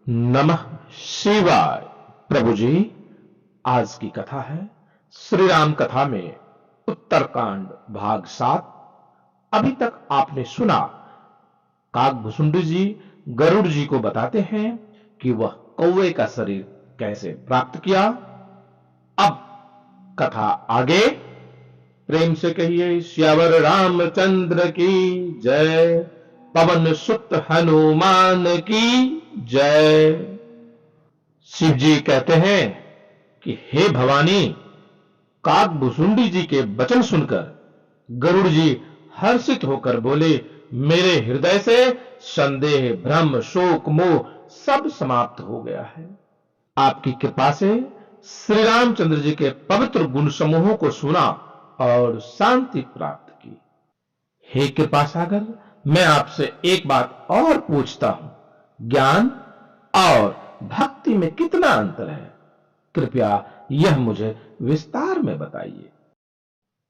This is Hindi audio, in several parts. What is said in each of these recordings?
नमः शिवाय। प्रभु जी, आज की कथा है श्री राम कथा में उत्तरकांड भाग 7। अभी तक आपने सुना, काकभुसुंडी जी गरुड़ जी को बताते हैं कि वह कौवे का शरीर कैसे प्राप्त किया। अब कथा आगे। प्रेम से कहिए श्यावर रामचंद्र की जय, पवन सुत हनुमान की जय। शिव जी कहते हैं कि हे भवानी, काकभुसुंडी जी के वचन सुनकर गरुड़ जी हर्षित होकर बोले, मेरे हृदय से संदेह, भ्रम, शोक, मोह सब समाप्त हो गया है। आपकी कृपा से श्री रामचंद्र जी के पवित्र गुण समूहों को सुना और शांति प्राप्त की। हे कृपा सागर, मैं आपसे एक बात और पूछता हूं, ज्ञान और भक्ति में कितना अंतर है? कृपया यह मुझे विस्तार में बताइए।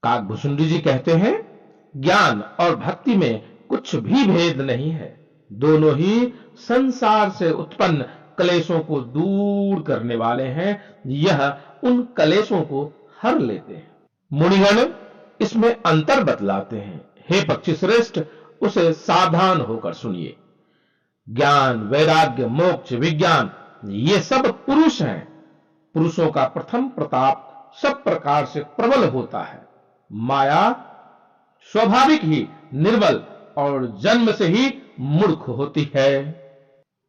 काकभुसुंडी जी कहते हैं, ज्ञान और भक्ति में कुछ भी भेद नहीं है। दोनों ही संसार से उत्पन्न क्लेशों को दूर करने वाले हैं। यह उन क्लेशों को हर लेते हैं। मुनिगण इसमें अंतर बतलाते हैं। हे पक्षी श्रेष्ठ, उसे सावधान होकर सुनिए। ज्ञान, वैराग्य, मोक्ष, विज्ञान ये सब पुरुष हैं। पुरुषों का प्रथम प्रताप सब प्रकार से प्रबल होता है। माया स्वाभाविक ही निर्बल और जन्म से ही मूर्ख होती है।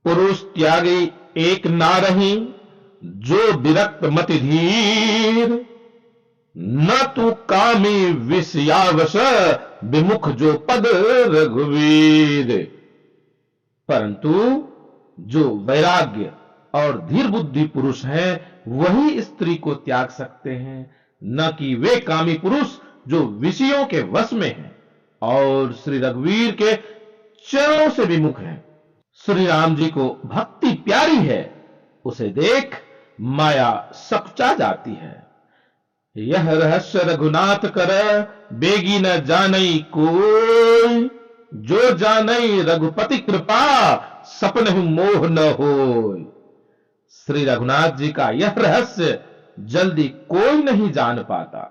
पुरुष त्यागी एक ना रही, जो विरक्त मति धीर। न तू कामी विषयावश, विमुख जो पद रघुवीर। परंतु जो वैराग्य और धीर बुद्धि पुरुष हैं, वही स्त्री को त्याग सकते हैं, न कि वे कामी पुरुष जो विषयों के वश में हैं और श्री रघुवीर के चरणों से विमुख हैं। श्री राम जी को भक्ति प्यारी है, उसे देख माया सकुचा जाती है। यह रहस्य रघुनाथ कर, बेगी न जानई कोई। जो जानई रघुपति कृपा, सपन मोह न होय। श्री रघुनाथ जी का यह रहस्य जल्दी कोई नहीं जान पाता।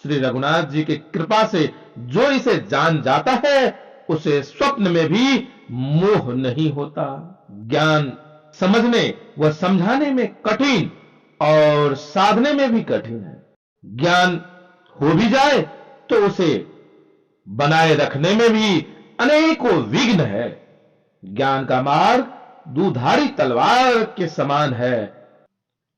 श्री रघुनाथ जी की कृपा से जो इसे जान जाता है, उसे स्वप्न में भी मोह नहीं होता। ज्ञान समझने व समझाने में कठिन और साधने में भी कठिन है। ज्ञान हो भी जाए तो उसे बनाए रखने में भी अनेकों विघ्न है। ज्ञान का मार्ग दुधारी तलवार के समान है।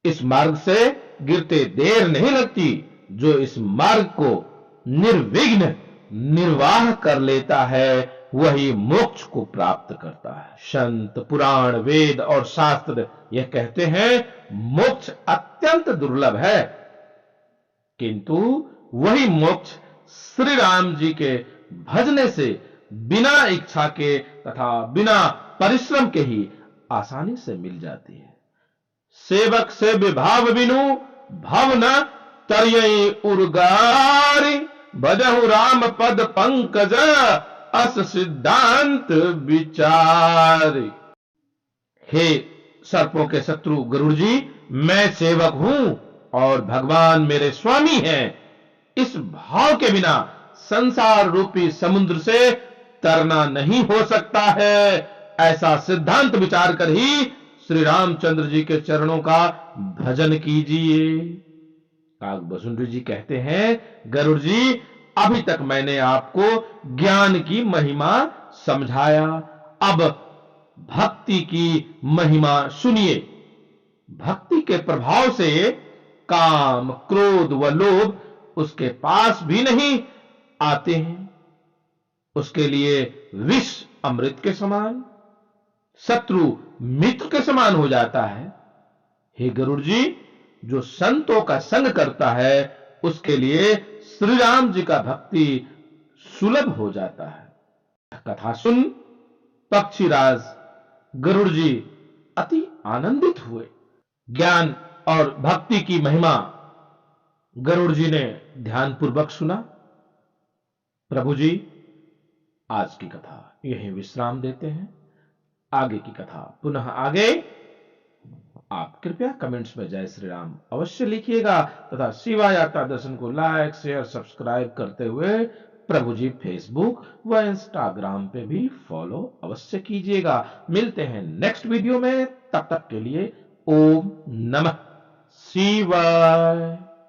इस मार्ग से गिरते देर नहीं लगती। जो इस मार्ग को निर्विघ्न निर्वाह कर लेता है, वही मोक्ष को प्राप्त करता है। संत, पुराण, वेद और शास्त्र यह कहते हैं, मोक्ष अत्यंत दुर्लभ है, किंतु वही मोक्ष श्री राम जी के भजने से बिना इच्छा के तथा बिना परिश्रम के ही आसानी से मिल जाती है। सेवक से विभाव बिनु, भव न तरयई उर्गारी। भजहु राम पद पंकज, अस सिद्धांत विचारी। हे सर्पों के शत्रु गरुड़ जी, मैं सेवक हूं और भगवान मेरे स्वामी हैं। इस भाव के बिना संसार रूपी समुद्र से तरना नहीं हो सकता है। ऐसा सिद्धांत विचार कर ही श्री रामचंद्र जी के चरणों का भजन कीजिए। काकभुसुंडी जी कहते हैं, गरुड़ जी, अभी तक मैंने आपको ज्ञान की महिमा समझाया, अब भक्ति की महिमा सुनिए। भक्ति के प्रभाव से काम, क्रोध व लोभ उसके पास भी नहीं आते हैं। उसके लिए विष अमृत के समान, शत्रु मित्र के समान हो जाता है। हे गरुड़ जी, जो संतों का संग करता है, उसके लिए श्री राम जी का भक्ति सुलभ हो जाता है। कथा सुन पक्षीराज गरुड़ जी अति आनंदित हुए। ज्ञान और भक्ति की महिमा गरुड़ जी ने ध्यानपूर्वक सुना। प्रभु जी, आज की कथा यहीं विश्राम देते हैं। आगे की कथा पुनः आगे। आप कृपया कमेंट्स में जय श्री राम अवश्य लिखिएगा तथा शिवा यात्रा दर्शन को लाइक शेयर सब्सक्राइब करते हुए प्रभु जी फेसबुक व इंस्टाग्राम पे भी फॉलो अवश्य कीजिएगा। मिलते हैं नेक्स्ट वीडियो में, तब तक के लिए ओम नमः शिवाय।